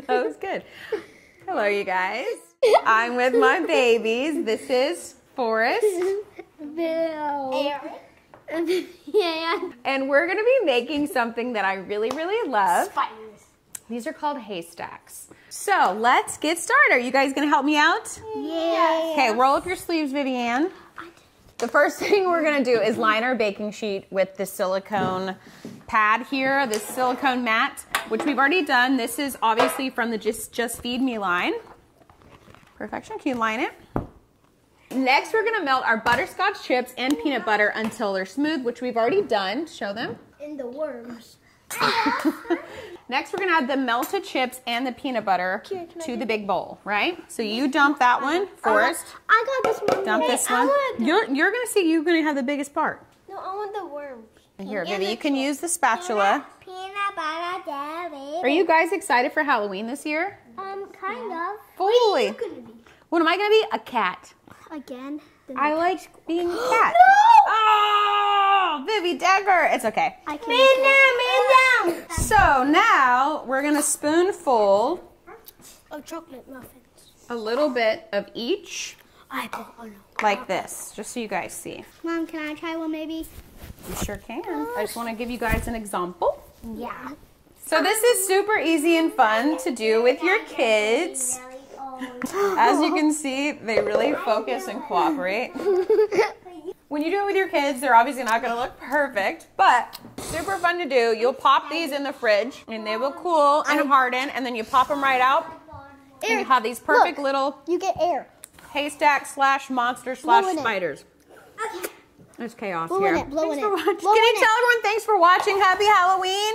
That was good. Hello, you guys. I'm with my babies. This is Forrest. Bill. Yeah. And we're going to be making something that I really, really love. Spiders. These are called haystacks. So let's get started. Are you guys going to help me out? Yeah. Okay, roll up your sleeves, Vivian. The first thing we're going to do is line our baking sheet with the silicone pad here, this silicone mat, which we've already done. This is obviously from the Just Feed Me line. Perfection. Can you line it? Next, we're going to melt our butterscotch chips and peanut butter until they're smooth, which we've already done. Show them. And the worms. Next, we're going to add the melted chips and the peanut butter to the big bowl, right? So you dump that one, Forrest. I got this one. Dump this one. You're going to see you're going to have the biggest part. No, I want the worms. Here, Vivi, you can use the spatula. Peanut butter jelly. Are you guys excited for Halloween this year? Kind of. Fully. What are you gonna be? What am I going to be? A cat. Again. I like being a cat. No! Oh, Vivi Decker. It's okay. I can't. Man down. So now we're going to spoonful Of chocolate muffins. a little bit of each Oh no. like this, just so you guys see. Mom, can I try one maybe? You sure can. I just want to give you guys an example. Yeah. So this is super easy and fun to do with your kids. As you can see, they really focus and cooperate. When you do it with your kids, they're obviously not going to look perfect, but super fun to do. You'll pop these in the fridge and they will cool and harden, and then you pop them right out and you have these perfect little You get air. haystack slash monster slash spiders. Okay. There's chaos Blow in here. it, blow in Thanks for it. watching. Blow Can you in tell everyone thanks for watching? Happy Halloween.